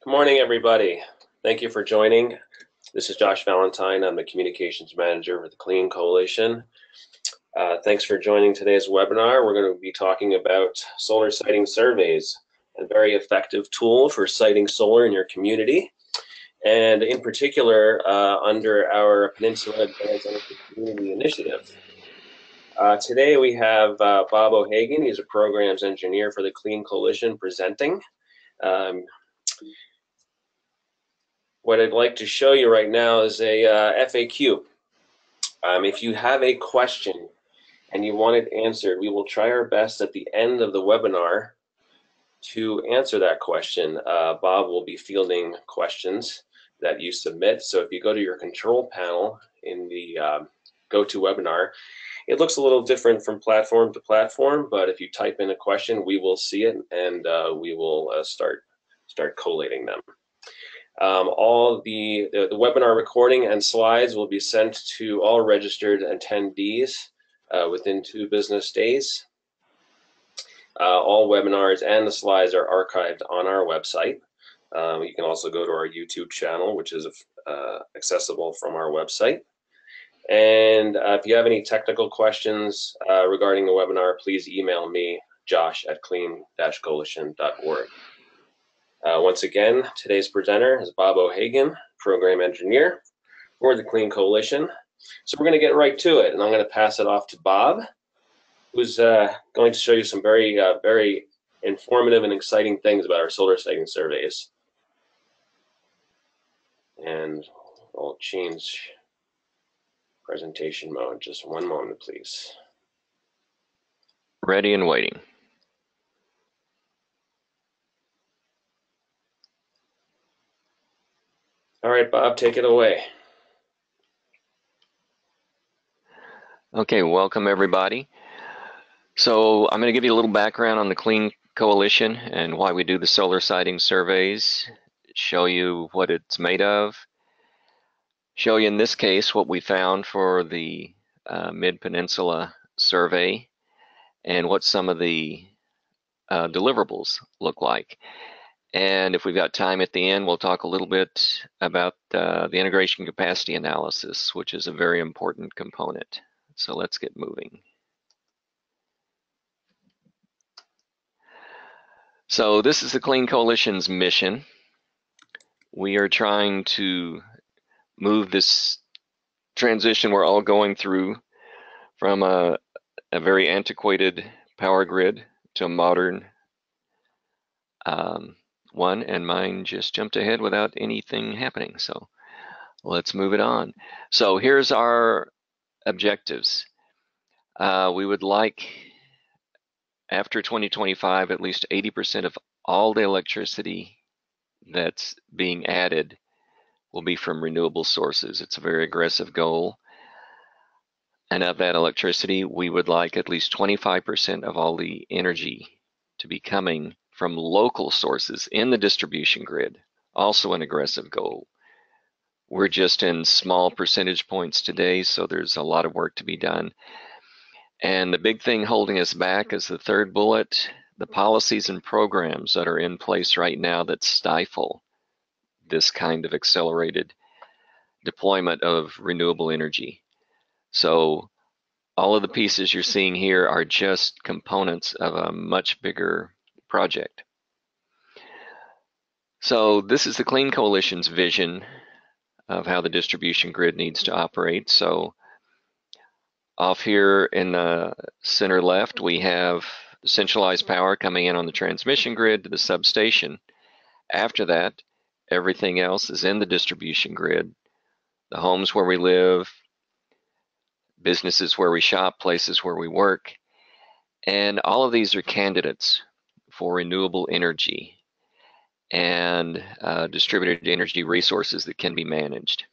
Good morning, everybody. Thank you for joining. This is Josh Valentine. I'm the Communications Manager with the Clean Coalition. Thanks for joining today's webinar. We're going to be talking about solar siting surveys, a very effective tool for siting solar in your community. And in particular, under our Peninsula Advanced Energy Community Initiative. Today we have Bob O'Hagan. He's a programs engineer for the Clean Coalition presenting. What I'd like to show you right now is a FAQ. If you have a question and you want it answered, we will try our best at the end of the webinar to answer that question. Bob will be fielding questions that you submit. So if you go to your control panel in the GoToWebinar, it looks a little different from platform to platform, but if you type in a question, we will see it and we will start collating them. All the webinar recording and slides will be sent to all registered attendees within 2 business days. All webinars and the slides are archived on our website. You can also go to our YouTube channel, which is accessible from our website. And if you have any technical questions regarding the webinar, please email me, josh@clean-coalition.org. Once again, today's presenter is Bob O'Hagan, Program Engineer for the Clean Coalition. So we're going to get right to it, and I'm going to pass it off to Bob, who's going to show you some very, very informative and exciting things about our solar siting surveys. And I'll change presentation mode. Just one moment, please. Ready and waiting. All right, Bob, take it away. Okay, welcome everybody. So I'm going to give you a little background on the Clean Coalition and why we do the solar siting surveys, show you what it's made of, show you in this case what we found for the Mid-Peninsula survey and what some of the deliverables look like. And if we've got time at the end, we'll talk a little bit about the integration capacity analysis, which is a very important component. So let's get moving. So this is the Clean Coalition's mission. We are trying to move this transition we're all going through from a very antiquated power grid to a modern one, and mine just jumped ahead without anything happening. So let's move it on. So here's our objectives. We would like, after 2025, at least 80% of all the electricity that's being added will be from renewable sources. It's a very aggressive goal. And of that electricity, we would like at least 25% of all the energy to be coming from local sources in the distribution grid, also an aggressive goal. We're just in small percentage points today, so there's a lot of work to be done. And the big thing holding us back is the third bullet, the policies and programs that are in place right now that stifle this kind of accelerated deployment of renewable energy. So all of the pieces you're seeing here are just components of a much bigger project. So this is the Clean Coalition's vision of how the distribution grid needs to operate. So off here in the center left, we have centralized power coming in on the transmission grid to the substation. After that, everything else is in the distribution grid. The homes where we live, businesses where we shop, places where we work, and all of these are candidates for renewable energy and distributed energy resources that can be managed.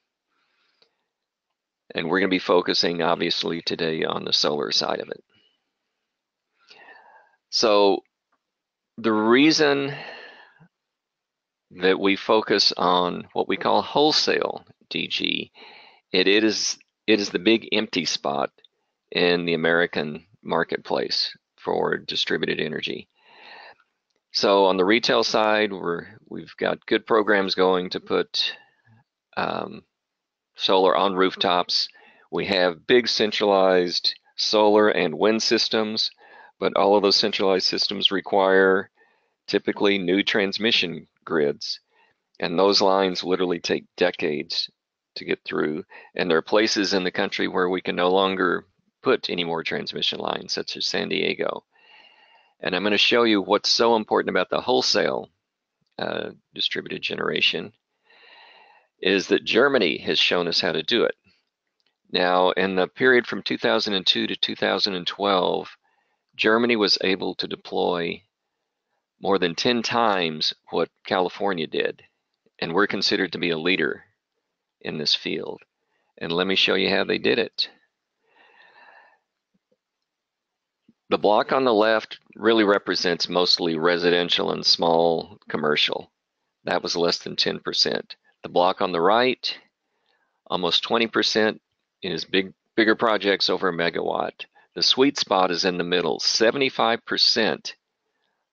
And we're going to be focusing obviously today on the solar side of it. So the reason that we focus on what we call wholesale DG, it is the big empty spot in the American marketplace for distributed energy. So on the retail side, we've got good programs going to put solar on rooftops. We have big centralized solar and wind systems, but all of those centralized systems require typically new transmission grids. And those lines literally take decades to get through. And there are places in the country where we can no longer put any more transmission lines, such as San Diego. And I'm going to show you what's so important about the wholesale distributed generation is that Germany has shown us how to do it. Now, in the period from 2002 to 2012, Germany was able to deploy more than 10 times what California did, and we're considered to be a leader in this field. And let me show you how they did it. The block on the left really represents mostly residential and small commercial. That was less than 10%. The block on the right, almost 20%, is bigger projects over a megawatt. The sweet spot is in the middle. 75%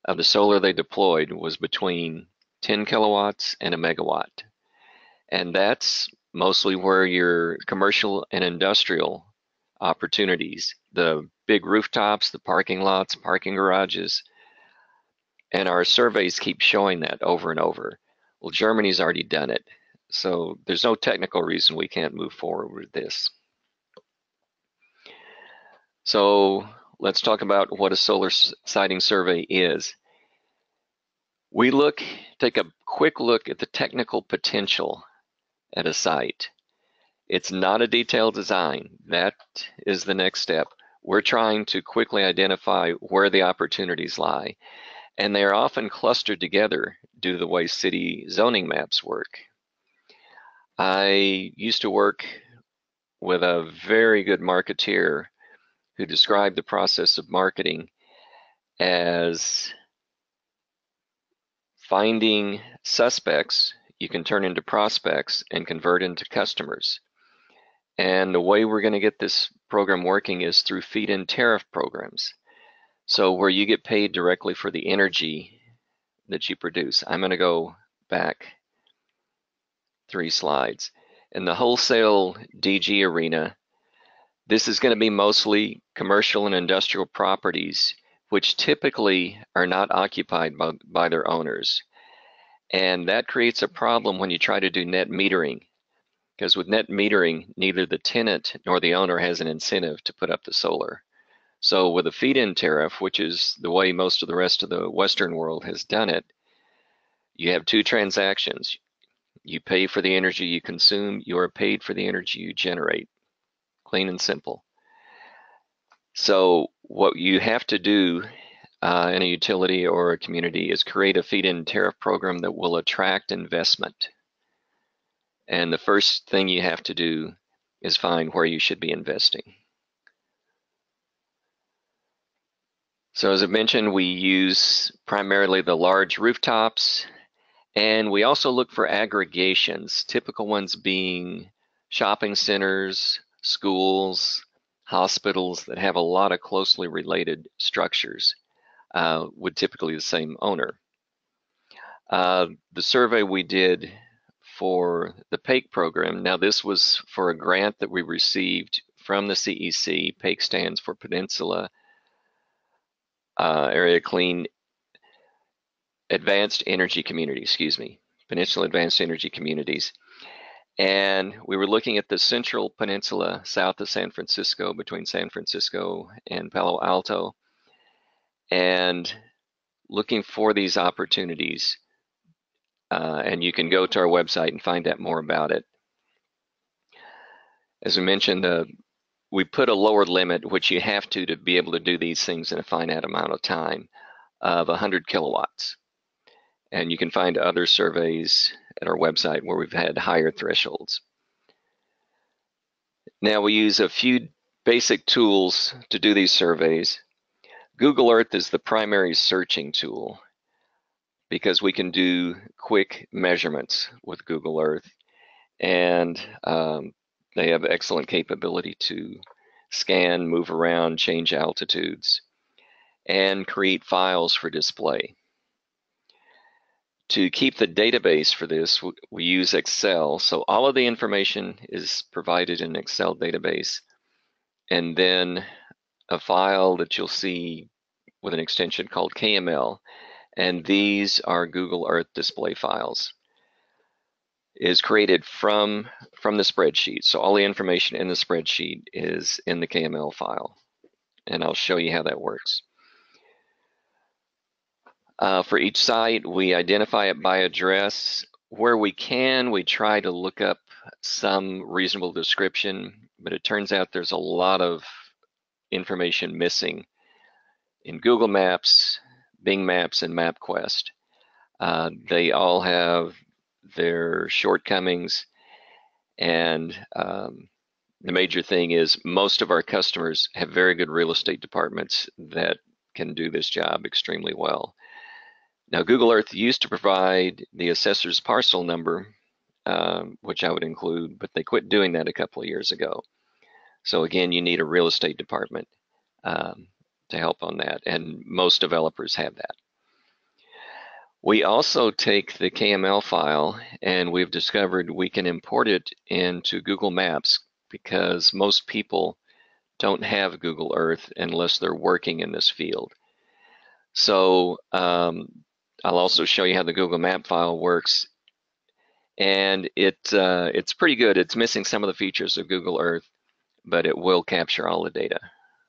of the solar they deployed was between 10 kilowatts and a megawatt. And that's mostly where your commercial and industrial opportunities, the big rooftops, the parking lots, parking garages, and our surveys keep showing that over and over. Well, Germany's already done it, so there's no technical reason we can't move forward with this. So let's talk about what a solar siting survey is. We take a quick look at the technical potential at a site. It's not a detailed design. That is the next step. We're trying to quickly identify where the opportunities lie, and they are often clustered together due to the way city zoning maps work. I used to work with a very good marketeer who described the process of marketing as finding suspects you can turn into prospects and convert into customers. And the way we're going to get this program working is through feed-in tariff programs. So where you get paid directly for the energy that you produce. I'm going to go back 3 slides. In the wholesale DG arena, this is going to be mostly commercial and industrial properties, which typically are not occupied by their owners. And that creates a problem when you try to do net metering, because with net metering, neither the tenant nor the owner has an incentive to put up the solar. So with a feed-in tariff, which is the way most of the rest of the Western world has done it, you have 2 transactions. You pay for the energy you consume, you are paid for the energy you generate. Clean and simple. So what you have to do in a utility or a community is create a feed-in tariff program that will attract investment. And the first thing you have to do is find where you should be investing. So as I mentioned, we use primarily the large rooftops, and we also look for aggregations, typical ones being shopping centers, schools, hospitals that have a lot of closely related structures with typically the same owner. The survey we did for the PAEC program, now this was for a grant that we received from the CEC. PAEC stands for Peninsula Area Clean Advanced Energy Community, Peninsula Advanced Energy Communities. And we were looking at the Central Peninsula south of San Francisco, between San Francisco and Palo Alto, and looking for these opportunities. And you can go to our website and find out more about it. As we mentioned, we put a lower limit, which you have to be able to do these things in a finite amount of time, of 100 kilowatts. And you can find other surveys at our website where we've had higher thresholds. Now we use a few basic tools to do these surveys. Google Earth is the primary searching tool because we can do quick measurements with Google Earth, and they have excellent capability to scan, move around, change altitudes, and create files for display. To keep the database for this, we use Excel. So all of the information is provided in an Excel database, and then a file that you'll see with an extension called KML. And these are Google Earth display files. Is created from the spreadsheet. So all the information in the spreadsheet is in the KML file. And I'll show you how that works. For each site, we identify it by address. Where we can, we try to look up some reasonable description, but it turns out there's a lot of information missing in Google Maps, Bing Maps, and MapQuest. They all have their shortcomings, and the major thing is most of our customers have very good real estate departments that can do this job extremely well. Now, Google Earth used to provide the assessor's parcel number, which I would include, but they quit doing that a couple of years ago. So again, you need a real estate department to help on that, and most developers have that. We also take the KML file, and we've discovered we can import it into Google Maps because most people don't have Google Earth unless they're working in this field. So I'll also show you how the Google Map file works, and it's pretty good. It's missing some of the features of Google Earth, but it will capture all the data.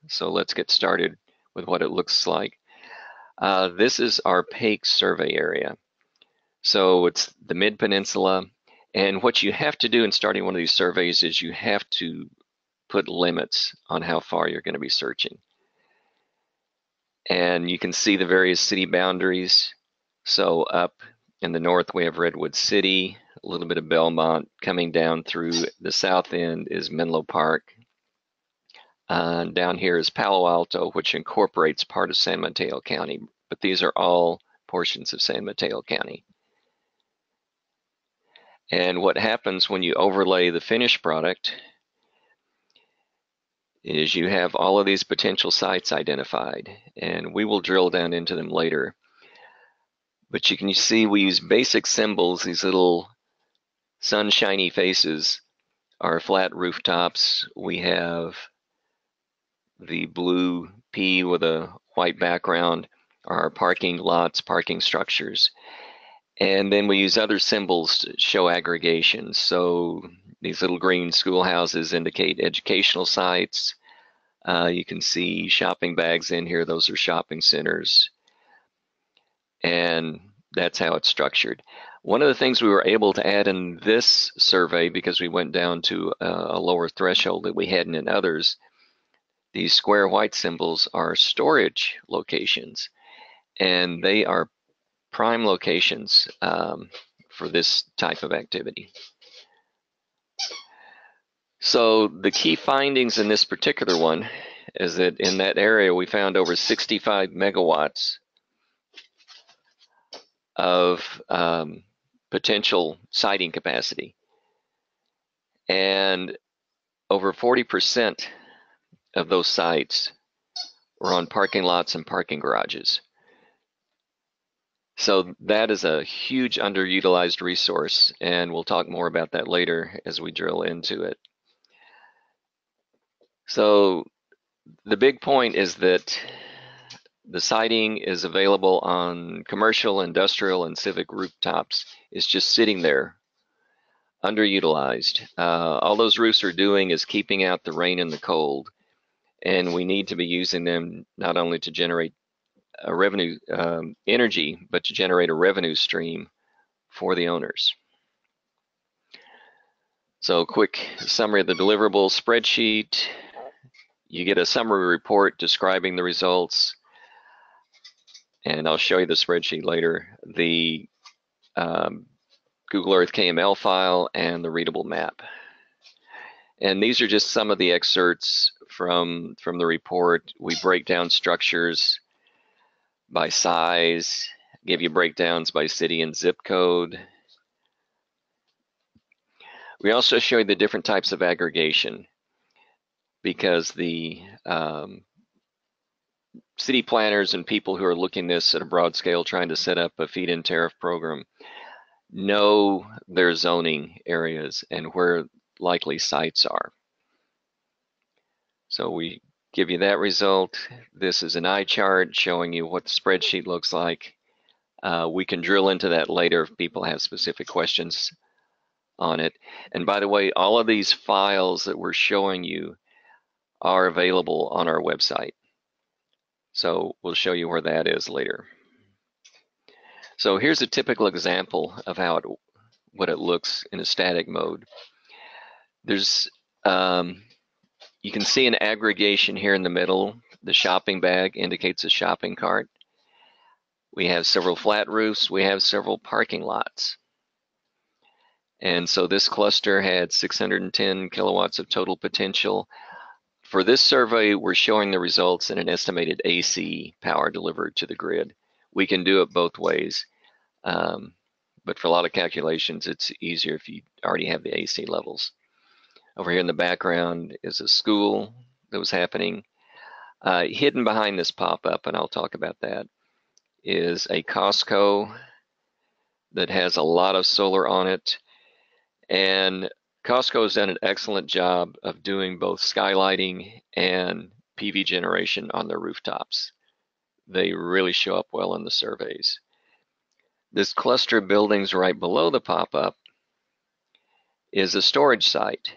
So let's get started with what it looks like. This is our PAEC survey area. So it's the Mid-Peninsula, and what you have to do in starting one of these surveys is you have to put limits on how far you're going to be searching. And you can see the various city boundaries. So up in the north we have Redwood City, a little bit of Belmont. Coming down through the south end is Menlo Park. Down here is Palo Alto, which incorporates part of San Mateo County, but these are all portions of San Mateo County. And what happens when you overlay the finished product is you have all of these potential sites identified, and we will drill down into them later. But you can see we use basic symbols. These little sunshiny faces are flat rooftops. We have the blue P with a white background are our parking lots, parking structures. And then we use other symbols to show aggregations. So these little green schoolhouses indicate educational sites. You can see shopping bags in here. Those are shopping centers. And that's how it's structured. One of the things we were able to add in this survey, because we went down to a lower threshold that we hadn't in others, these square white symbols are storage locations. And they are prime locations for this type of activity. So the key findings in this particular one is that in that area we found over 65 megawatts of potential siting capacity, and over 40% of those sites were on parking lots and parking garages. So that is a huge underutilized resource, and we'll talk more about that later as we drill into it. So the big point is that the siting is available on commercial, industrial, and civic rooftops. It's just sitting there, underutilized. All those roofs are doing is keeping out the rain and the cold, and we need to be using them not only to generate a revenue energy, but to generate a revenue stream for the owners. So quick summary of the deliverable spreadsheet. You get a summary report describing the results, and I'll show you the spreadsheet later. The Google Earth KML file and the readable map. And these are just some of the excerpts from the report. We break down structures by size, give you breakdowns by city and zip code. We also show you the different types of aggregation, because the city planners and people who are looking this at a broad scale trying to set up a feed-in tariff program know their zoning areas and where likely sites are. So we give you that result. This is an eye chart showing you what the spreadsheet looks like. We can drill into that later if people have specific questions on it. And by the way, all of these files that we're showing you are available on our website. So we'll show you where that is later. So here's a typical example of how what it looks in a static mode. There's you can see an aggregation here in the middle. The shopping bag indicates a shopping cart. We have several flat roofs. We have several parking lots. And so this cluster had 610 kilowatts of total potential. For this survey, we're showing the results in an estimated AC power delivered to the grid. We can do it both ways, but for a lot of calculations, it's easier if you already have the AC levels. Over here in the background is a school that was happening. Hidden behind this pop-up, and I'll talk about that, is a Costco that has a lot of solar on it. And Costco has done an excellent job of doing both skylighting and PV generation on their rooftops. They really show up well in the surveys. This cluster of buildings right below the pop-up is a storage site.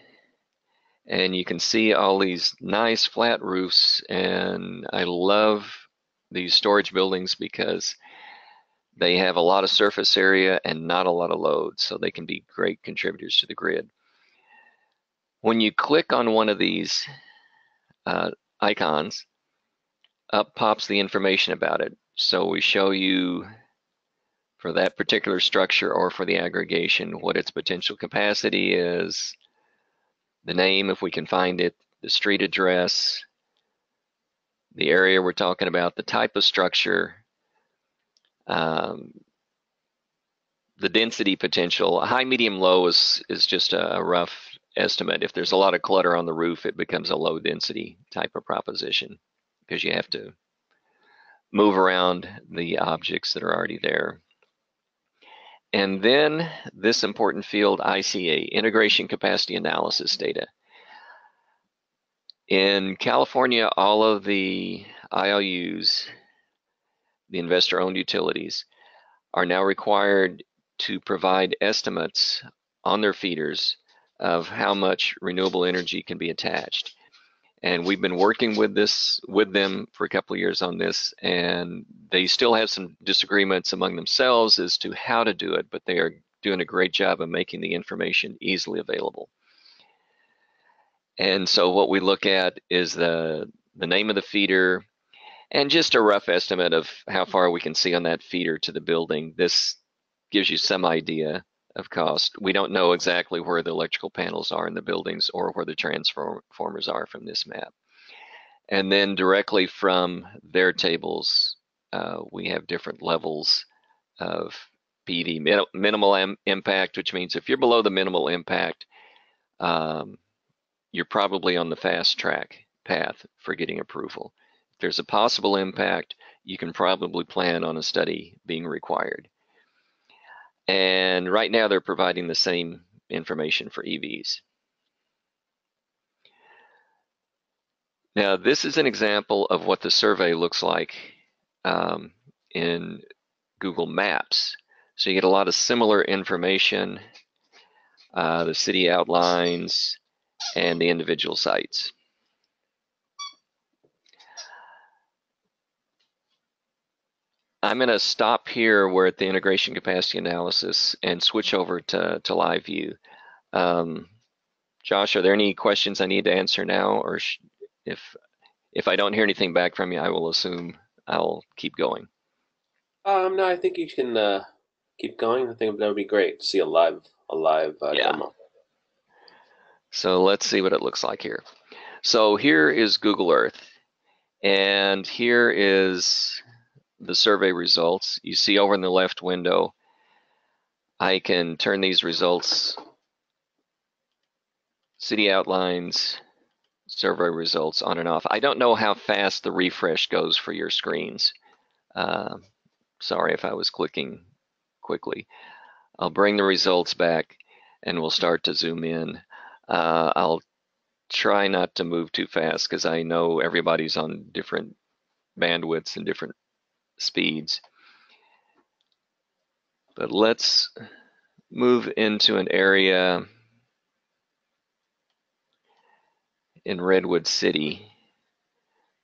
And you can see all these nice flat roofs, and I love these storage buildings because they have a lot of surface area and not a lot of load, so they can be great contributors to the grid. When you click on one of these icons, up pops the information about it. So we show you for that particular structure or for the aggregation what its potential capacity is, the name if we can find it, the street address, the area we're talking about, the type of structure, the density potential. High, medium, low is just a rough estimate. If there's a lot of clutter on the roof, it becomes a low density type of proposition because you have to move around the objects that are already there. And then this important field, ICA, Integration Capacity Analysis data. In California, all of the IOUs, the investor-owned utilities, are now required to provide estimates on their feeders of how much renewable energy can be attached. And we've been working with them for a couple of years on this, and they still have some disagreements among themselves as to how to do it, but they are doing a great job of making the information easily available. And so what we look at is the name of the feeder and just a rough estimate of how far we can see on that feeder to the building. This gives you some idea of cost. We don't know exactly where the electrical panels are in the buildings or where the transformers are from this map. And then directly from their tables, we have different levels of PV. Minimal impact, which means if you're below the minimal impact, you're probably on the fast track path for getting approval. If there's a possible impact, you can probably plan on a study being required. And right now they're providing the same information for EVs. Now this is an example of what the survey looks like in Google Maps. So you get a lot of similar information, the city outlines, and the individual sites. I'm going to stop here. We're at the integration capacity analysis and switch over to live view. Josh, are there any questions I need to answer now, or if I don't hear anything back from you, I will assume I'll keep going. No, I think you can keep going. I think that would be great to see a live demo. So let's see what it looks like here. So here is Google Earth, and here is the survey results. You see over in the left window, I can turn these results, city outlines, survey results on and off. I don't know how fast the refresh goes for your screens. Sorry if I was clicking quickly. I'll bring the results back and we'll start to zoom in. I'll try not to move too fast because I know everybody's on different bandwidths and different speeds. But let's move into an area in Redwood City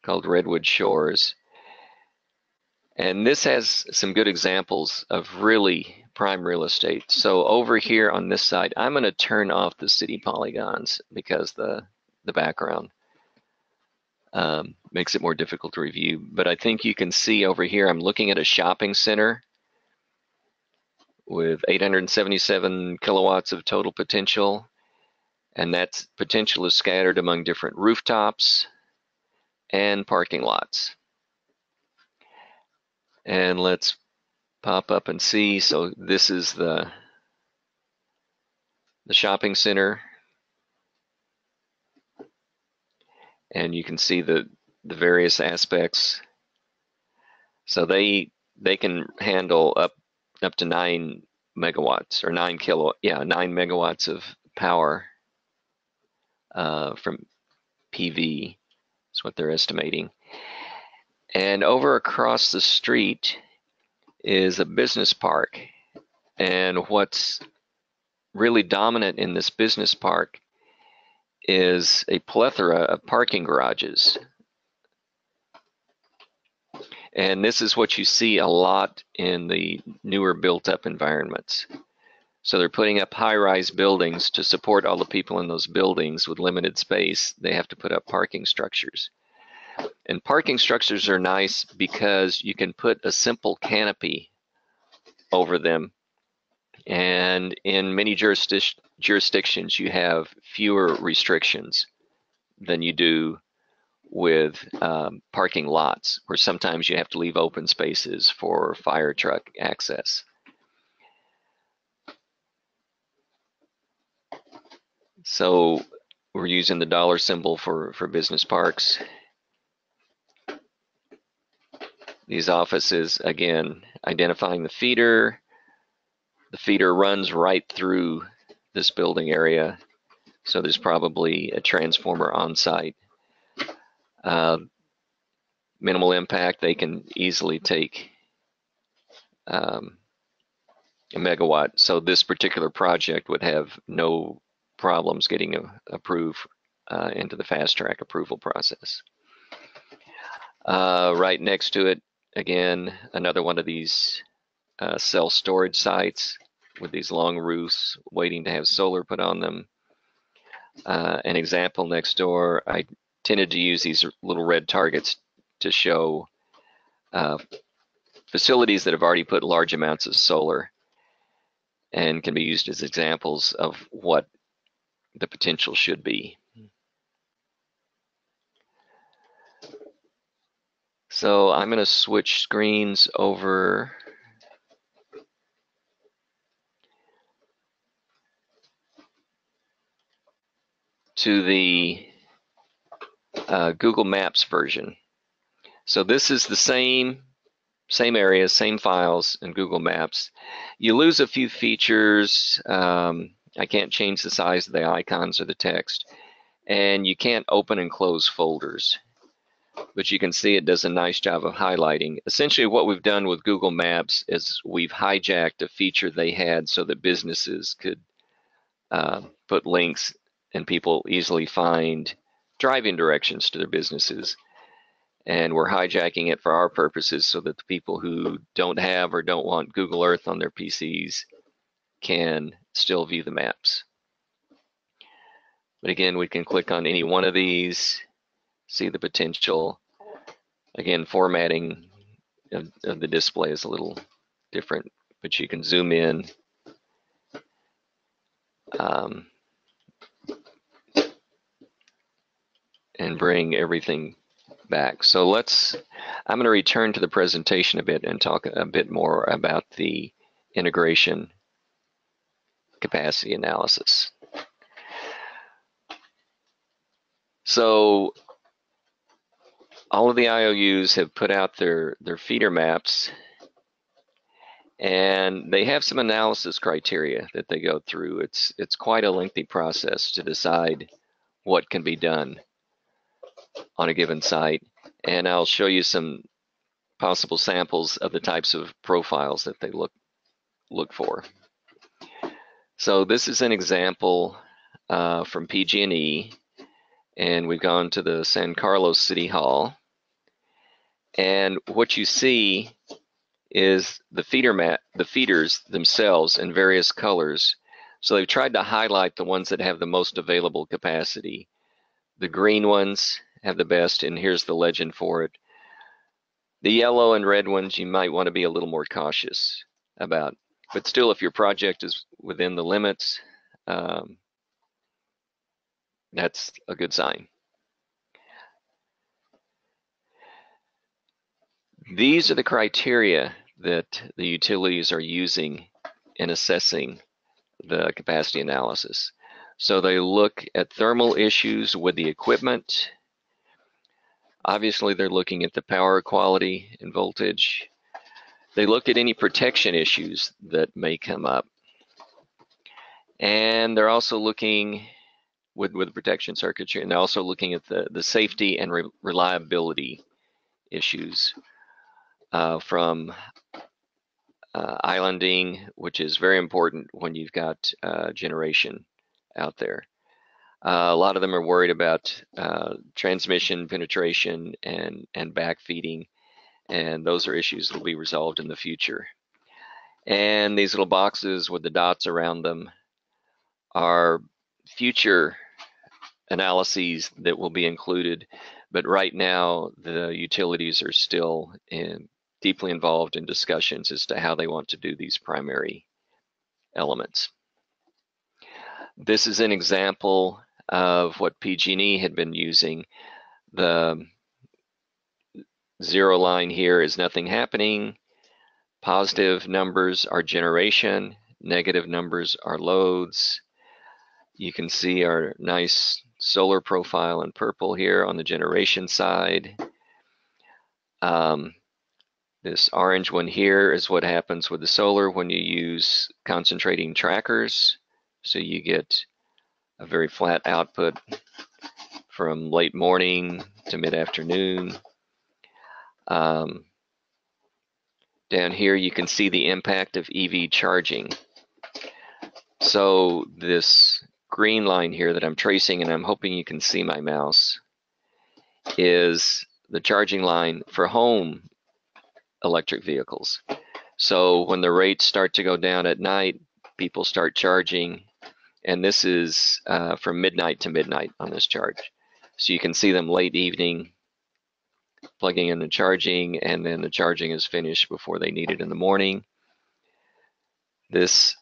called Redwood Shores. And this has some good examples of really prime real estate. So over here on this side, I'm going to turn off the city polygons because the background makes it more difficult to review. But I think you can see over here, I'm looking at a shopping center with 877 kilowatts of total potential. And that potential is scattered among different rooftops and parking lots. And let's pop up and see. So this is the shopping center. And you can see the various aspects. So they can handle up to 9 megawatts or 9 megawatts of power from PV is what they're estimating. And over across the street is a business park. And what's really dominant in this business park is a plethora of parking garages. And this is what you see a lot in the newer built-up environments. So they're putting up high-rise buildings to support all the people in those buildings with limited space. They have to put up parking structures. And parking structures are nice because you can put a simple canopy over them. And in many jurisdictions, you have fewer restrictions than you do with parking lots, where sometimes you have to leave open spaces for fire truck access. So we're using the dollar symbol for business parks. These offices, again, identifying the feeder. The feeder runs right through this building area, so there's probably a transformer on site. Minimal impact, they can easily take a megawatt. So this particular project would have no problems getting approved into the fast track approval process. Right next to it, again, another one of these self-storage sites with these long roofs waiting to have solar put on them. An example next door, I tended to use these little red targets to show facilities that have already put large amounts of solar and can be used as examples of what the potential should be. So I'm going to switch screens over to the Google Maps version. So this is the same areas, same files in Google Maps. You lose a few features. I can't change the size of the icons or the text. And you can't open and close folders. But you can see it does a nice job of highlighting. Essentially what we've done with Google Maps is we've hijacked a feature they had so that businesses could put links and people easily find driving directions to their businesses. And we're hijacking it for our purposes so that the people who don't have or don't want Google Earth on their PCs can still view the maps. But again, we can click on any one of these, see the potential. Again, formatting of the display is a little different, but you can zoom in. And bring everything back. So I'm going to return to the presentation a bit and talk a bit more about the integration capacity analysis. So all of the IOUs have put out their feeder maps, and they have some analysis criteria that they go through. It's quite a lengthy process to decide what can be done on a given site, and I'll show you some possible samples of the types of profiles that they look for. So this is an example from PG&E, and we've gone to the San Carlos City Hall, and what you see is the feeders themselves in various colors. So they've tried to highlight the ones that have the most available capacity. The green ones have the best, and here's the legend for it. The yellow and red ones you might want to be a little more cautious about. But still, if your project is within the limits, that's a good sign. These are the criteria that the utilities are using in assessing the capacity analysis. So they look at thermal issues with the equipment. Obviously, they're looking at the power quality and voltage. They look at any protection issues that may come up. And they're also looking with protection circuitry, and they're also looking at the safety and reliability issues from islanding, which is very important when you've got generation out there. A lot of them are worried about transmission penetration and backfeeding, and those are issues that will be resolved in the future. And these little boxes with the dots around them are future analyses that will be included, but right now the utilities are still deeply involved in discussions as to how they want to do these primary elements. This is an example of what PG&E had been using. The zero line here is nothing happening. Positive numbers are generation, negative numbers are loads. You can see our nice solar profile in purple here on the generation side. This orange one here is what happens with the solar when you use concentrating trackers. So you get a very flat output from late morning to mid-afternoon. Down here you can see the impact of EV charging. So this green line here that I'm tracing, and I'm hoping you can see my mouse, is the charging line for home electric vehicles. So when the rates start to go down at night, people start charging, and this is from midnight to midnight on this charge. So you can see them late evening plugging in and charging, and then the charging is finished before they need it in the morning. This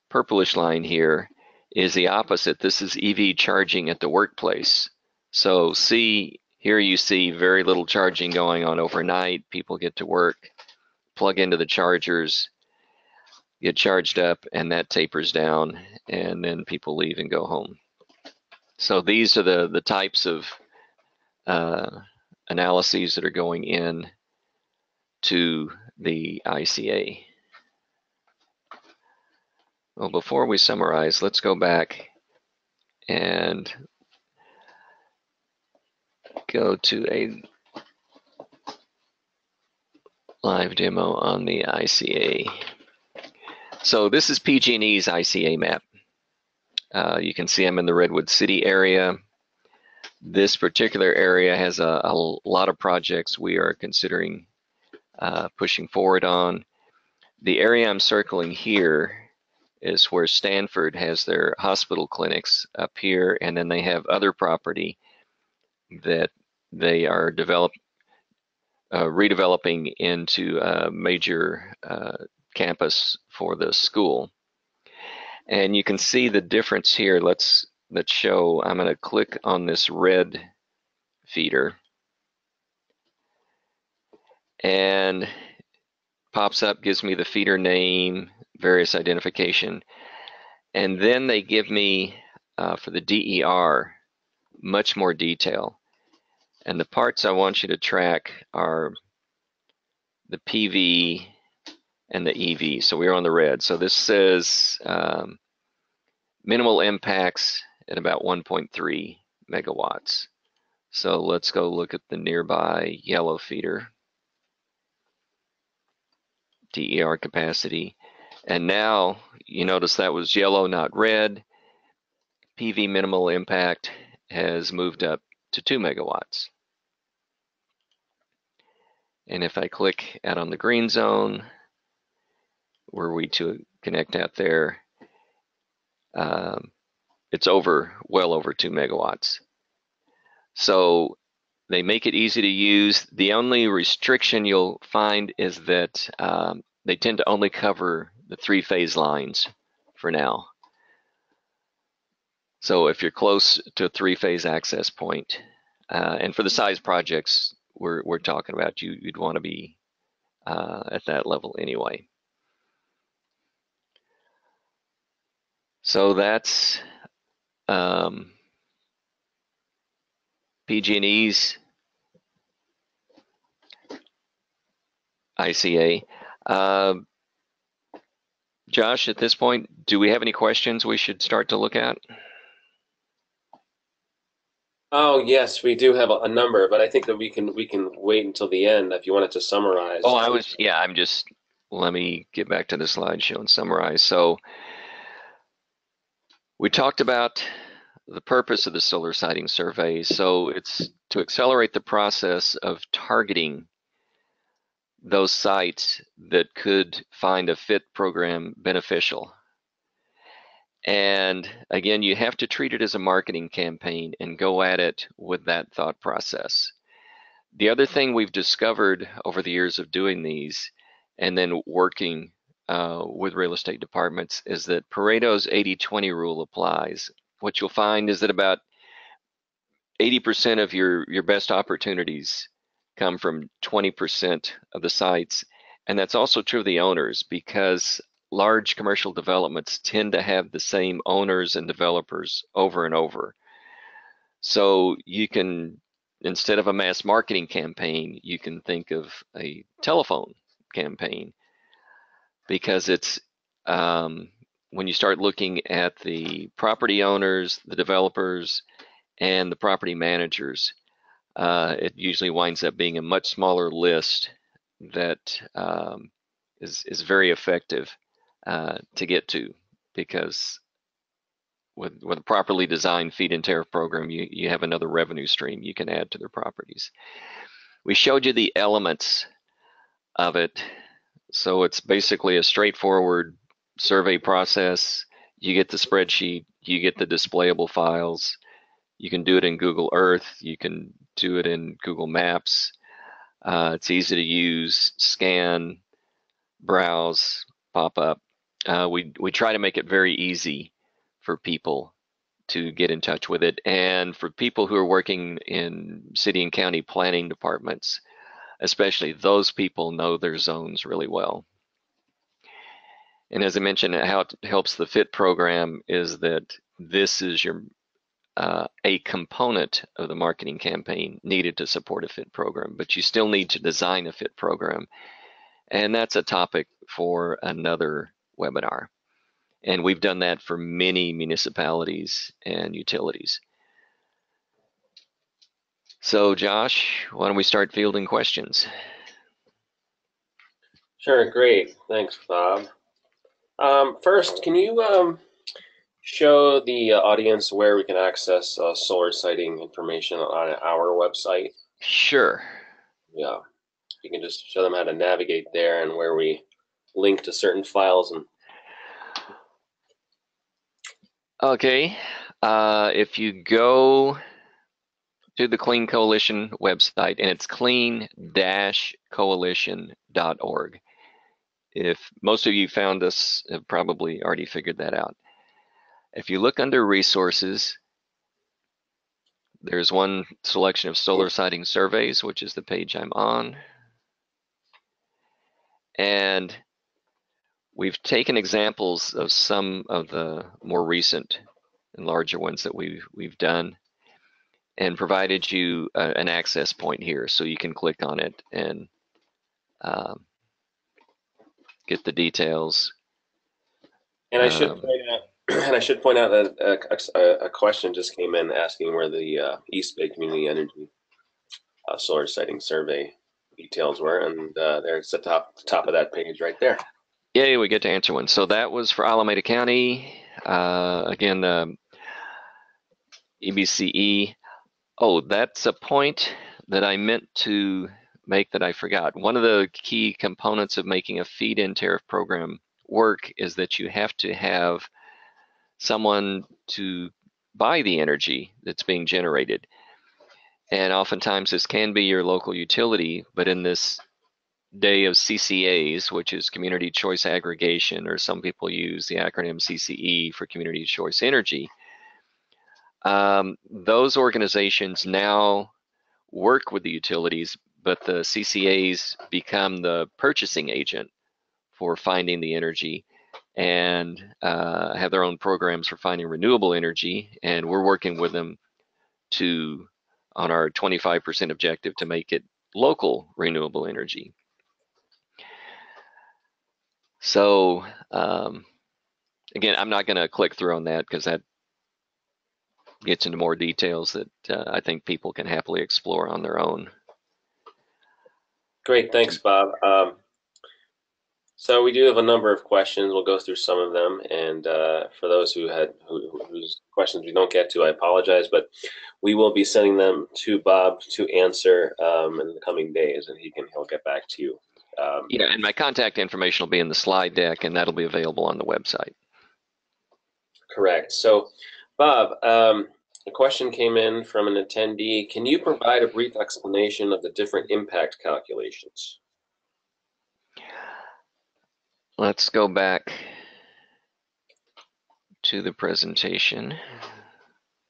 purplish line here is the opposite. This is EV charging at the workplace. So here you see very little charging going on overnight. People get to work, plug into the chargers, get charged up, and that tapers down, and then people leave and go home. So these are the types of analyses that are going in to the ICA. Well, before we summarize, let's go back and go to a live demo on the ICA. So this is PG&E's ICA map. You can see I'm in the Redwood City area. This particular area has a lot of projects we are considering pushing forward on. The area I'm circling here is where Stanford has their hospital clinics up here, and then they have other property that they are redeveloping into a major campus for the school. And you can see the difference here. Let's show. I'm going to click on this red feeder, and pops up, gives me the feeder name, various identification. And then they give me, for the DER, much more detail. And the parts I want you to track are the PV and the EV. So we're on the red. So this says minimal impacts at about 1.3 megawatts. So let's go look at the nearby yellow feeder, DER capacity. And now you notice that was yellow, not red. PV minimal impact has moved up to 2 megawatts. And if I click out on the green zone, were we to connect out there, it's well over 2 megawatts. So they make it easy to use. The only restriction you'll find is that they tend to only cover the 3-phase lines for now. So if you're close to a 3-phase access point, and for the size projects we're talking about, you'd want to be at that level anyway. So that's PG&E's ICA. Josh, at this point, do we have any questions we should start to look at? Oh yes, we do have a number, but I think that we can wait until the end if you wanted to summarize. Oh, let me get back to the slideshow and summarize. So we talked about the purpose of the solar siting survey. So it's to accelerate the process of targeting those sites that could find a FIT program beneficial. And again, you have to treat it as a marketing campaign and go at it with that thought process. The other thing we've discovered over the years of doing these and then working with real estate departments is that Pareto's 80-20 rule applies. What you'll find is that about 80% of your best opportunities come from 20% of the sites. And that's also true of the owners, because large commercial developments tend to have the same owners and developers over and over. So you can, instead of a mass marketing campaign, you can think of a telephone campaign, because it's when you start looking at the property owners, the developers, and the property managers, it usually winds up being a much smaller list that is very effective to get to, because with a properly designed feed-in tariff program, you have another revenue stream you can add to their properties. We showed you the elements of it. So it's basically a straightforward survey process. You get the spreadsheet, you get the displayable files. You can do it in Google Earth, you can do it in Google Maps. It's easy to use, scan, browse, pop up. We try to make it very easy for people to get in touch with it. And for people who are working in city and county planning departments, especially, those people know their zones really well. And as I mentioned, how it helps the FIT program is that this is your a component of the marketing campaign needed to support a FIT program, but you still need to design a FIT program. And that's a topic for another webinar. And we've done that for many municipalities and utilities. So Josh, why don't we start fielding questions? Sure, great. Thanks, Bob. First, can you show the audience where we can access solar siting information on our website? Sure. Yeah, you can just show them how to navigate there and where we link to certain files. And okay, if you go to the Clean Coalition website, and it's clean-coalition.org. If most of you found us, have probably already figured that out. If you look under resources, there's one selection of solar siting surveys, which is the page I'm on. And We've taken examples of some of the more recent and larger ones that we've done and provided you an access point here, so you can click on it and get the details. And I should point out, that a question just came in asking where the East Bay Community Energy Solar Siting Survey details were, and there's at the top of that page right there. Yay, we get to answer one. So that was for Alameda County. Again, EBCE. Oh, that's a point that I meant to make that I forgot. One of the key components of making a feed-in tariff program work is that you have to have someone to buy the energy that's being generated. And oftentimes this can be your local utility, but in this day of CCAs, which is Community Choice Aggregation, or some people use the acronym CCE for Community Choice Energy, those organizations now work with the utilities, but the CCAs become the purchasing agent for finding the energy and have their own programs for finding renewable energy, and we're working with them on our 25% objective to make it local renewable energy. So again, I'm not going to click through on that because that gets into more details that I think people can happily explore on their own. Great, thanks, Bob. So we do have a number of questions. We'll go through some of them, and for those whose questions we don't get to, I apologize, but we will be sending them to Bob to answer in the coming days, and he'll get back to you. Yeah, and my contact information will be in the slide deck, and that'll be available on the website. Correct. So, Bob, a question came in from an attendee. Can you provide a brief explanation of the different impact calculations? Let's go back to the presentation.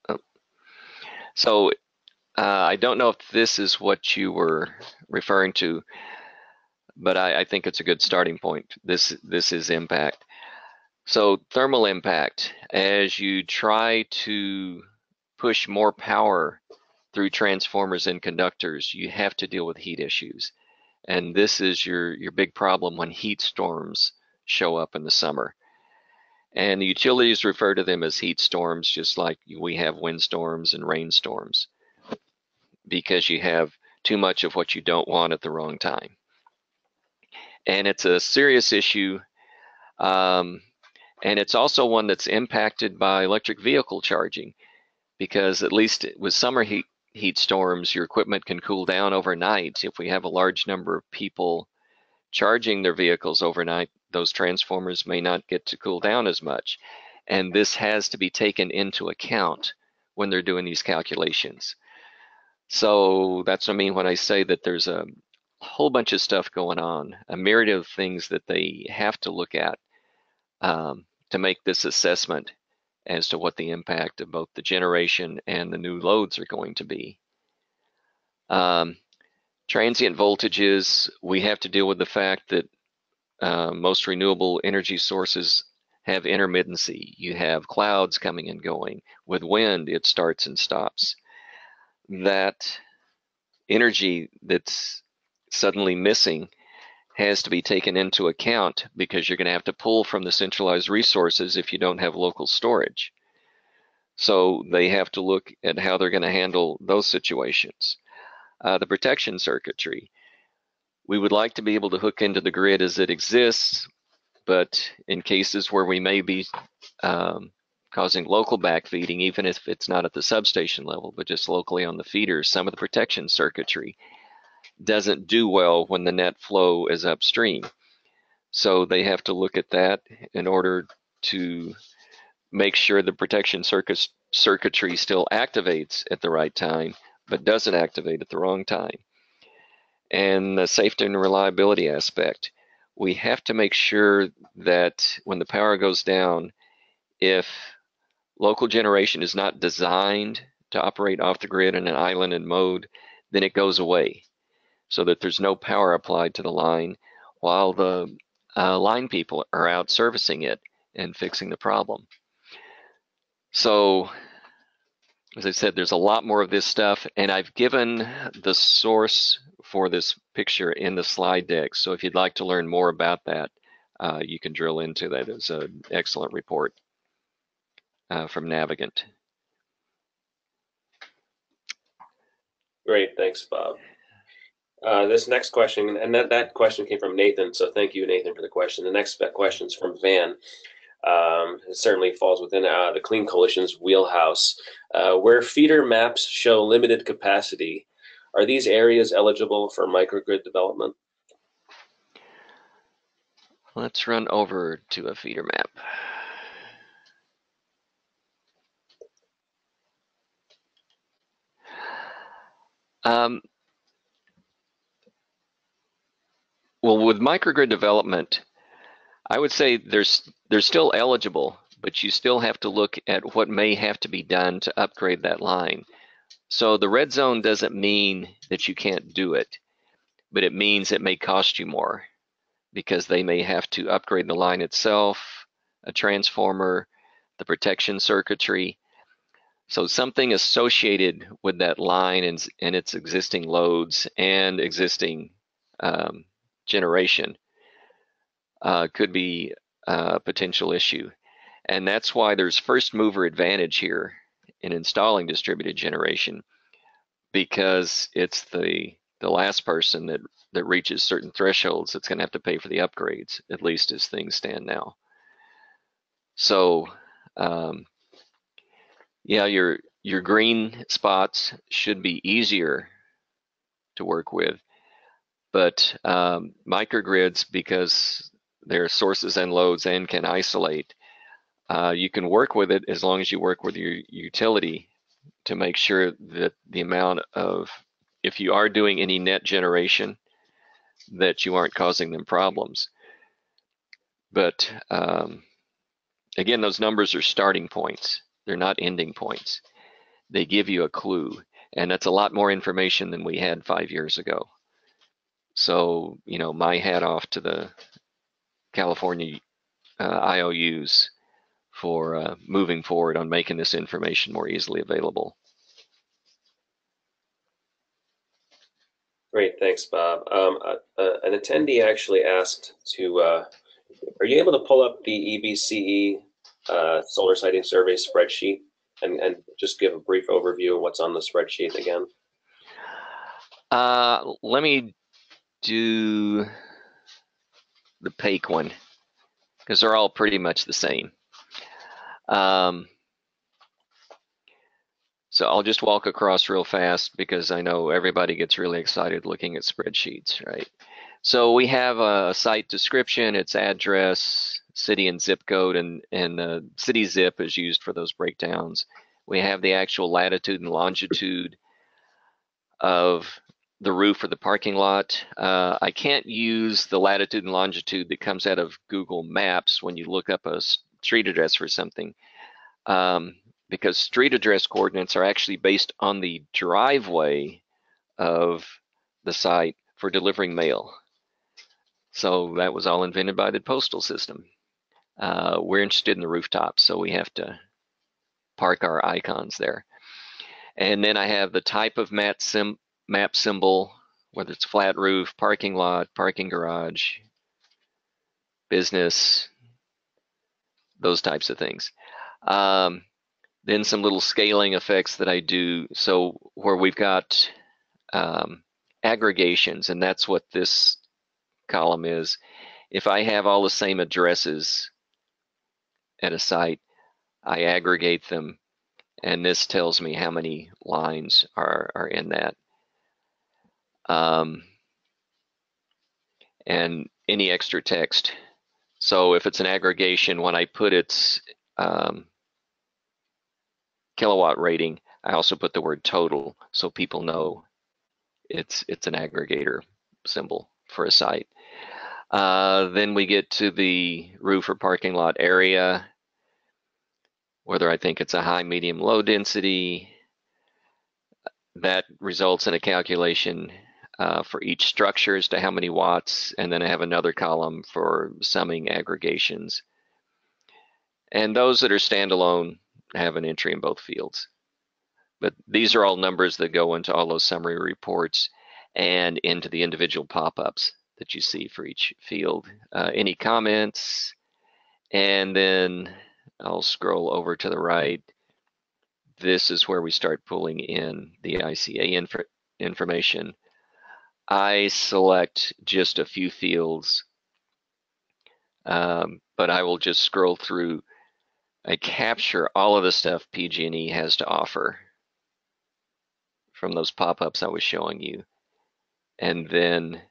Oh. So I don't know if this is what you were referring to, but I think it's a good starting point. This is impact. So thermal impact, as you try to push more power through transformers and conductors, you have to deal with heat issues. And this is your big problem when heat storms show up in the summer. And the utilities refer to them as heat storms, just like we have windstorms and rainstorms, because you have too much of what you don't want at the wrong time. And it's a serious issue. And it's also one that's impacted by electric vehicle charging, because at least with summer heat storms, your equipment can cool down overnight. If we have a large number of people charging their vehicles overnight, those transformers may not get to cool down as much. And this has to be taken into account when they're doing these calculations. So that's what I mean when I say that there's a whole bunch of stuff going on, a myriad of things that they have to look at to make this assessment as to what the impact of both the generation and the new loads are going to be. Transient voltages, we have to deal with the fact that most renewable energy sources have intermittency. You have clouds coming and going. With wind, it starts and stops. That energy that's suddenly missing has to be taken into account, because you're going to have to pull from the centralized resources if you don't have local storage. So they have to look at how they're going to handle those situations. The protection circuitry. We would like to be able to hook into the grid as it exists, but in cases where we may be causing local backfeeding, even if it's not at the substation level, but just locally on the feeders, some of the protection circuitry doesn't do well when the net flow is upstream. So they have to look at that in order to make sure the protection circuitry still activates at the right time, but doesn't activate at the wrong time. And the safety and reliability aspect. We have to make sure that when the power goes down, if local generation is not designed to operate off the grid in an islanded mode, then it goes away, so that there's no power applied to the line while the line people are out servicing it and fixing the problem. So, as I said, there's a lot more of this stuff, and I've given the source for this picture in the slide deck. So if you'd like to learn more about that, you can drill into that. It's an excellent report from Navigant. Great, thanks, Bob. This next question, and that question came from Nathan, so thank you, Nathan, for the question. The next question is from Van. It certainly falls within the Clean Coalition's wheelhouse. Where feeder maps show limited capacity, are these areas eligible for microgrid development? Let's run over to a feeder map. Well, with microgrid development, I would say they're still eligible, but you still have to look at what may have to be done to upgrade that line. So the red zone doesn't mean that you can't do it, but it means it may cost you more because they may have to upgrade the line itself, a transformer, the protection circuitry. So something associated with that line and its existing loads and existing generation could be a potential issue. And that's why there's first mover advantage here in installing distributed generation, because it's the last person that reaches certain thresholds that's going to have to pay for the upgrades, at least as things stand now. So yeah, your green spots should be easier to work with, but microgrids, because they're sources and loads and can isolate, you can work with it as long as you work with your utility to make sure that the amount of, if you are doing any net generation, that you aren't causing them problems. But again, those numbers are starting points. They're not ending points. They give you a clue, and that's a lot more information than we had 5 years ago. So, you know, my hat off to the California IOUs for moving forward on making this information more easily available. Great, thanks, Bob. An attendee actually asked to, are you able to pull up the EBCE Solar Siting Survey spreadsheet and just give a brief overview of what's on the spreadsheet again? Let me do the PAEC one, because they're all pretty much the same. So I'll just walk across real fast because I know everybody gets really excited looking at spreadsheets, right? So we have a site description, its address, city and zip code, and city zip is used for those breakdowns. We have the actual latitude and longitude of the roof or the parking lot. I can't use the latitude and longitude that comes out of Google Maps when you look up a street address for something, because street address coordinates are actually based on the driveway of the site for delivering mail. So that was all invented by the postal system. We're interested in the rooftop, so we have to park our icons there. And then I have the type of map symbol, whether it's flat roof, parking lot, parking garage, business, those types of things. Then some little scaling effects that I do. So where we've got aggregations, and that's what this column is. If I have all the same addresses at a site, I aggregate them, and this tells me how many lines are in that. And any extra text. So if it's an aggregation, when I put its kilowatt rating, I also put the word total so people know it's an aggregator symbol for a site. Then we get to the roof or parking lot area, whether I think it's a high, medium, low density. That results in a calculation for each structure as to how many watts, and then I have another column for summing aggregations. And those that are standalone have an entry in both fields. But these are all numbers that go into all those summary reports and into the individual pop-ups that you see for each field. Any comments? And then I'll scroll over to the right. This is where we start pulling in the ICA information. I select just a few fields, but I will just scroll through. I capture all of the stuff PG&E has to offer from those pop-ups I was showing you, and then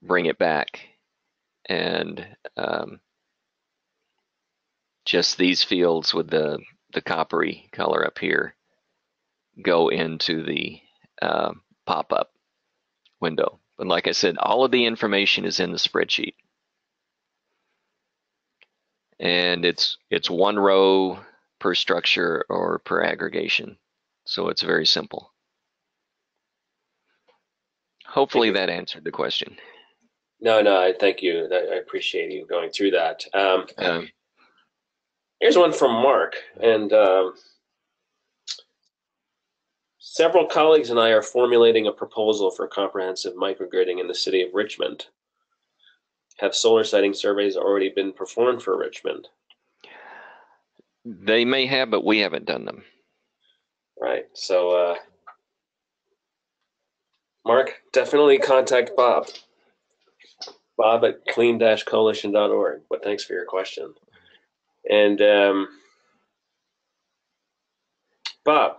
bring it back. And just these fields with the coppery color up here go into the pop-up window. But like I said, all of the information is in the spreadsheet. And it's one row per structure or per aggregation. So it's very simple. Hopefully that answered the question. No, I thank you. I appreciate you going through that. Here's one from Mark, and several colleagues and I are formulating a proposal for comprehensive microgridding in the city of Richmond. Have solar siting surveys already been performed for Richmond? They may have, but we haven't done them. Right. So, Mark, definitely contact Bob. Bob at clean-coalition.org. But thanks for your question. And Bob,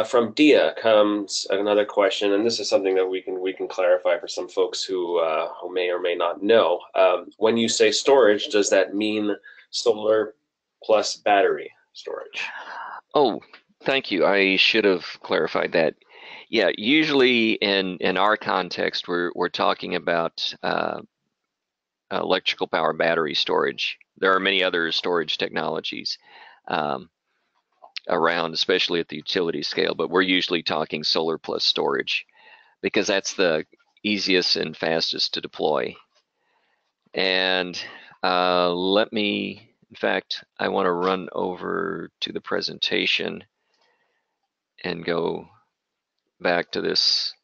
from Dia comes another question, and this is something that we can clarify for some folks who may or may not know. When you say storage, does that mean solar plus battery storage? Oh, thank you. I should have clarified that. Yeah, usually in our context, we're talking about electrical power battery storage. There are many other storage technologies around, especially at the utility scale, but we're usually talking solar plus storage because that's the easiest and fastest to deploy. And let me, in fact, I want to run over to the presentation and go back to this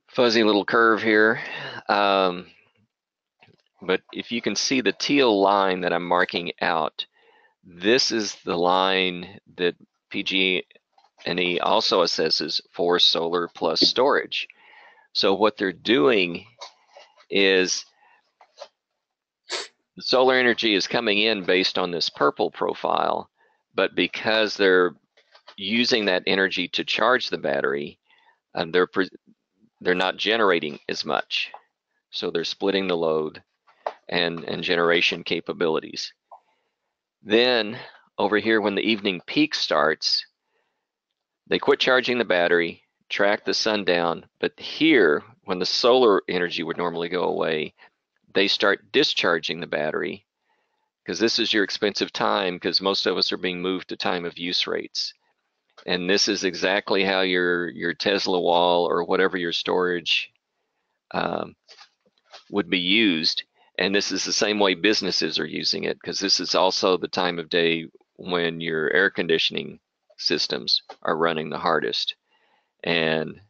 fuzzy little curve here. But if you can see the teal line that I'm marking out, this is the line that PG&E also assesses for solar plus storage. So what they're doing is the solar energy is coming in based on this purple profile, but because they're using that energy to charge the battery, they're not generating as much. So they're splitting the load and generation capabilities. Then over here, when the evening peak starts, they quit charging the battery, track the sun down, but here, when the solar energy would normally go away, they start discharging the battery, because this is your expensive time, because most of us are being moved to time of use rates. And this is exactly how your Tesla wall or whatever your storage would be used. And this is the same way businesses are using it, because this is also the time of day when your air conditioning systems are running the hardest. And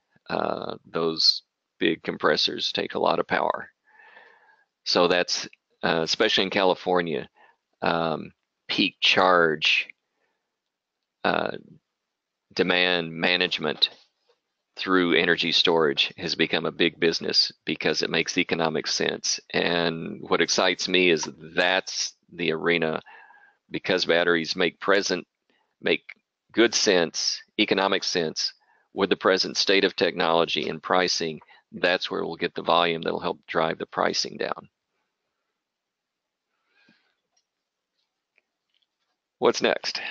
those big compressors take a lot of power. So that's, especially in California, peak charge demand management through energy storage has become a big business because it makes economic sense. And what excites me is that's the arena, because batteries make good sense, economic sense with the present state of technology and pricing. That's where we'll get the volume that'll help drive the pricing down. What's next?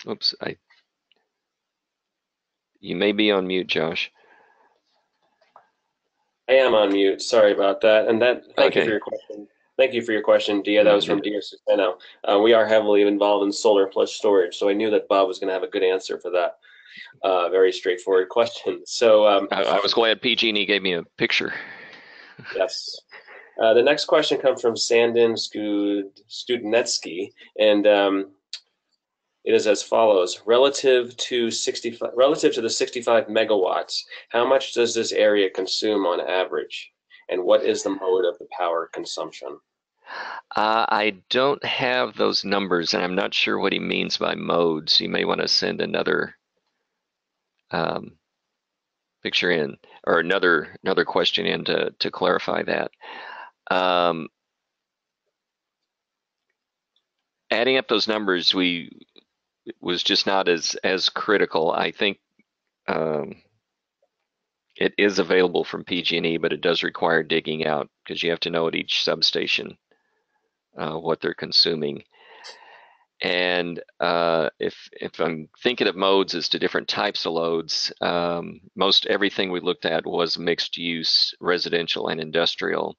Oops, you may be on mute, Josh. I am on mute. Sorry about that. And thank you for Okay. your question. Thank you for your question, Dia. That was Mm-hmm. from Dia Suseno. We are heavily involved in solar plus storage, so I knew that Bob was going to have a good answer for that. Very straightforward question. So, I was glad PG&E gave me a picture. yes. The next question comes from Sandin Studnetsky, and it is as follows: relative to the 65 megawatts, how much does this area consume on average, and what is the mode of the power consumption? I don't have those numbers, and I'm not sure what he means by modes. You may want to send another picture in, or another question in to clarify that. Adding up those numbers was just not as critical. I think it is available from PG&E, but it does require digging out because you have to know at each substation what they're consuming. And if I'm thinking of modes as to different types of loads, most everything we looked at was mixed use, residential and industrial.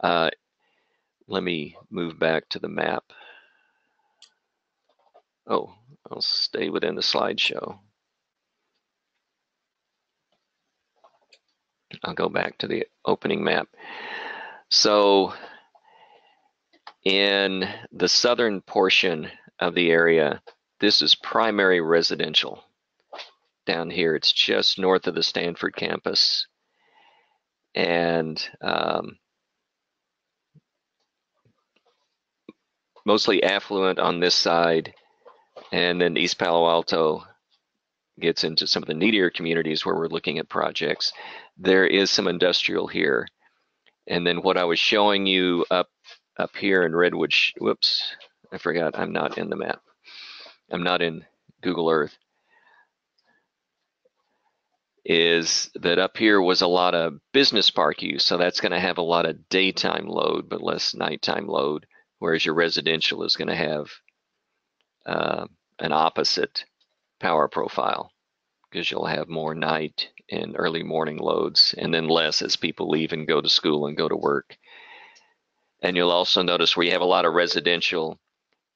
Let me move back to the map. Oh, I'll stay within the slideshow. I'll go back to the opening map. So in the southern portion of the area, this is primary residential. Down here, it's just north of the Stanford campus. And mostly affluent on this side. And then East Palo Alto gets into some of the needier communities where we're looking at projects. There is some industrial here. And then what I was showing you up here in Redwood, whoops, I forgot I'm not in the map. I'm not in Google Earth. Is that up here was a lot of business park use. So that's going to have a lot of daytime load, but less nighttime load, whereas your residential is going to have an opposite power profile because you'll have more night and early morning loads and then less as people leave and go to school and go to work. And you'll also notice where you have a lot of residential,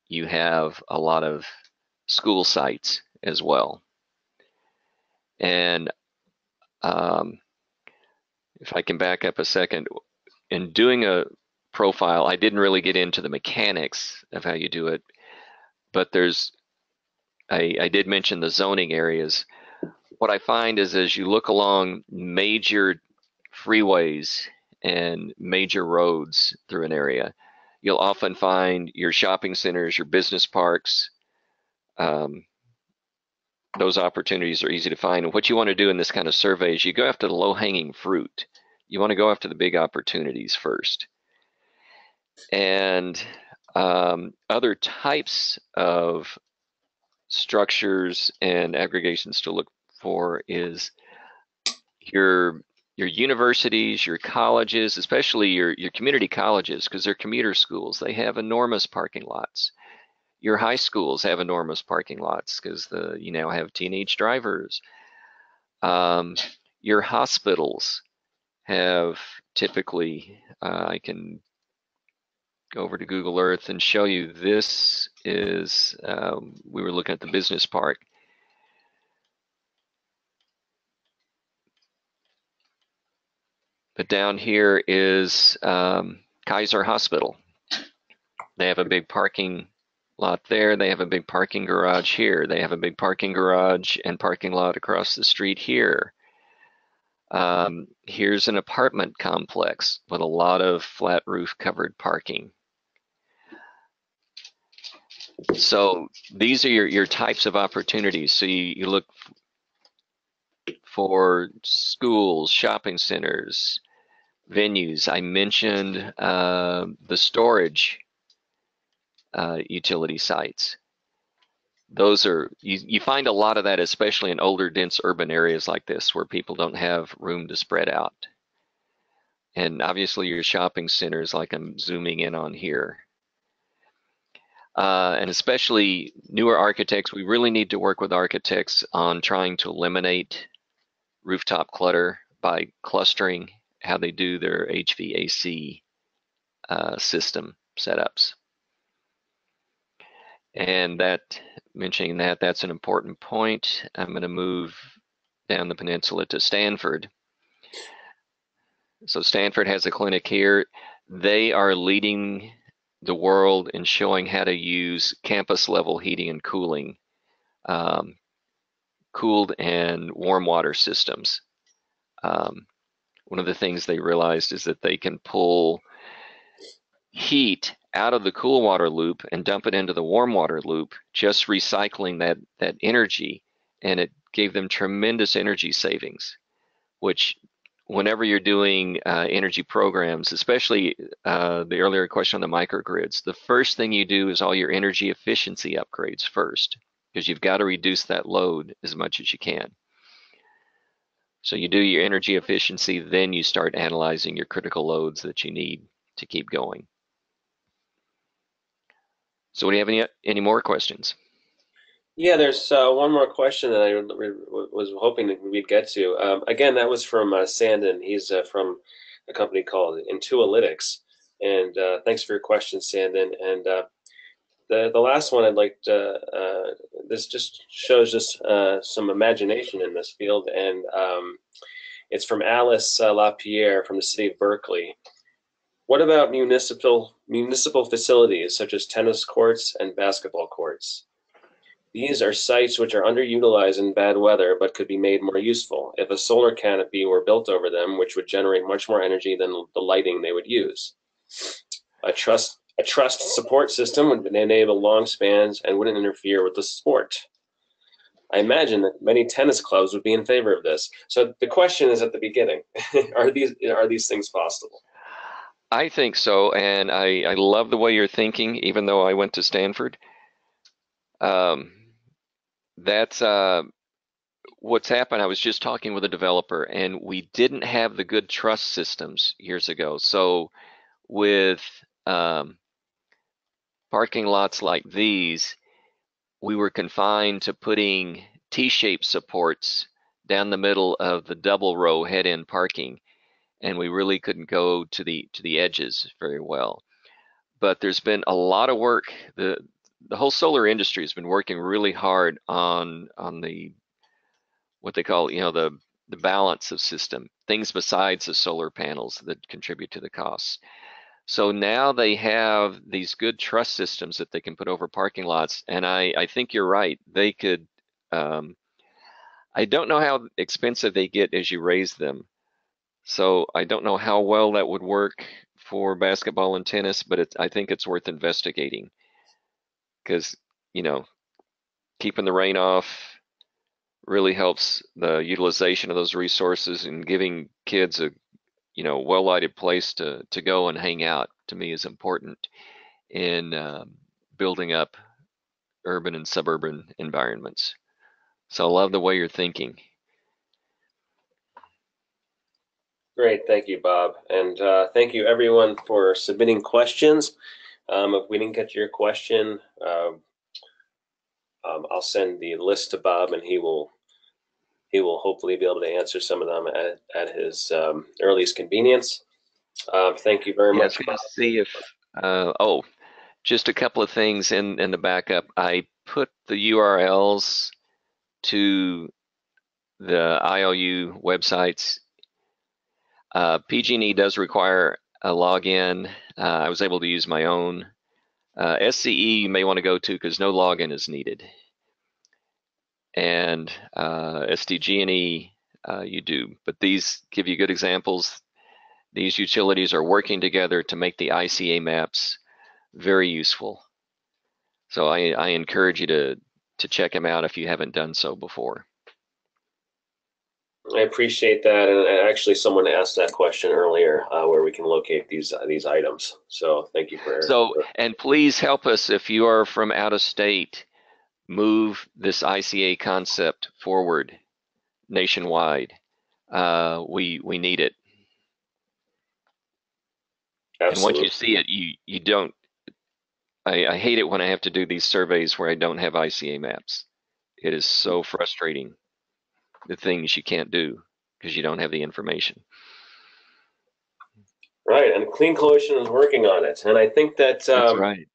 you have a lot of school sites as well. And if I can back up a second, in doing a profile, I didn't really get into the mechanics of how you do it, but I did mention the zoning areas. What I find is as you look along major freeways and major roads through an area, you'll often find your shopping centers, your business parks. Those opportunities are easy to find. And what you want to do in this kind of survey is you go after the low-hanging fruit. You want to go after the big opportunities first. And other types of structures and aggregations to look for is your universities, your colleges, especially your community colleges, because they're commuter schools. They have enormous parking lots. Your high schools have enormous parking lots because you now have teenage drivers. Your hospitals have typically, I can go over to Google Earth and show you, this is, we were looking at the business park. But down here is Kaiser Hospital. They have a big parking lot there. They have a big parking garage here. They have a big parking garage and parking lot across the street here. Here's an apartment complex with a lot of flat roof covered parking. So these are your types of opportunities. So you look for schools, shopping centers, venues. I mentioned the storage utility sites. Those are, you find a lot of that, especially in older, dense urban areas like this where people don't have room to spread out. And obviously your shopping centers, like I'm zooming in on here. And especially newer architects, we really need to work with architects on trying to eliminate rooftop clutter by clustering how they do their HVAC system setups. And mentioning that, that's an important point. I'm going to move down the peninsula to Stanford. So Stanford has a clinic here. They are leading the world in showing how to use campus level heating and cooling, cooled and warm water systems. One of the things they realized is that they can pull heat out of the cool water loop and dump it into the warm water loop, just recycling that energy, and it gave them tremendous energy savings, which whenever you're doing energy programs, especially the earlier question on the microgrids, the first thing you do is all your energy efficiency upgrades first, because you've got to reduce that load as much as you can. So you do your energy efficiency, then you start analyzing your critical loads that you need to keep going. So do you have any more questions? Yeah, there's one more question that I was hoping that we'd get to. Again, that was from Sandon. He's from a company called Intualytics. And thanks for your question, Sandon. And the last one I'd like to, this just shows just some imagination in this field. And it's from Alice LaPierre from the city of Berkeley. What about municipal facilities such as tennis courts and basketball courts? These are sites which are underutilized in bad weather but could be made more useful if a solar canopy were built over them, which would generate much more energy than the lighting they would use. A truss support system would enable long spans and wouldn't interfere with the sport. I imagine that many tennis clubs would be in favor of this. So the question is at the beginning, are these things possible? I think so, and I love the way you're thinking, even though I went to Stanford. That's what's happened. I was just talking with a developer, and we didn't have the good truss systems years ago. So with parking lots like these, we were confined to putting T-shaped supports down the middle of the double row head-end parking, and we really couldn't go to the edges very well. But there's been a lot of work. The whole solar industry has been working really hard on the what they call the balance of system, things besides the solar panels that contribute to the costs. So now they have these good truss systems that they can put over parking lots, and I think you're right. They could. I don't know how expensive they get as you raise them, so I don't know how well that would work for basketball and tennis, but I think it's worth investigating, because keeping the rain off really helps the utilization of those resources, and giving kids a well-lighted place to go and hang out, to me, is important in building up urban and suburban environments. So I love the way you're thinking. Great, thank you, Bob. And thank you everyone for submitting questions. If we didn't get to your question, I'll send the list to Bob, and he will hopefully be able to answer some of them at his earliest convenience. Thank you very much, Bob. See if just a couple of things in the backup. I put the URLs to the IOU websites. PG&E does require a login. I was able to use my own. SCE you may want to go to, because no login is needed. And SDG&E you do. But these give you good examples. These utilities are working together to make the ICA maps very useful. So I encourage you to check them out if you haven't done so before. I appreciate that, and actually someone asked that question earlier, where we can locate these items. So thank you for. And please help us, if you are from out of state, move this ICA concept forward nationwide. We need it. Absolutely. And once you see it, you don't. I hate it when I have to do these surveys where I don't have ICA maps. It is so frustrating, the things you can't do because you don't have the information. Right, and Clean Coalition is working on it, and I think that That's right.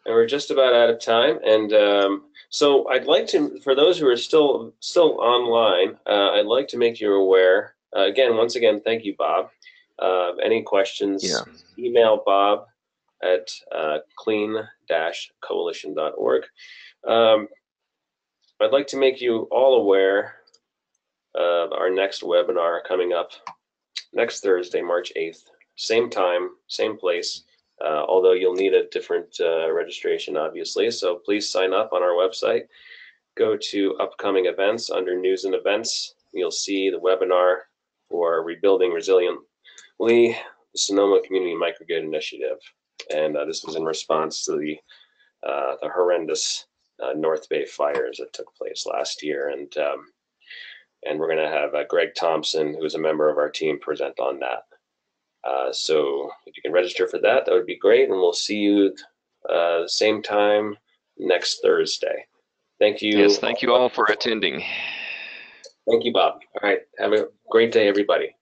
and we're just about out of time. And so I'd like to, for those who are still online, I'd like to make you aware. Once again, thank you, Bob. Any questions? Yeah. Email Bob at clean-coalition.org. I'd like to make you all aware of our next webinar coming up next Thursday, March 8th. Same time, same place, although you'll need a different registration, obviously. So please sign up on our website. Go to upcoming events under news and events. You'll see the webinar for Rebuilding Resiliently, the Sonoma Community Microgrid Initiative. And this was in response to the horrendous North Bay fires that took place last year. And we're going to have Greg Thompson, who's a member of our team, present on that. So if you can register for that, that would be great. And we'll see you same time next Thursday. Thank you. Yes, thank you all for attending. Thank you, Bob. All right. Have a great day, everybody.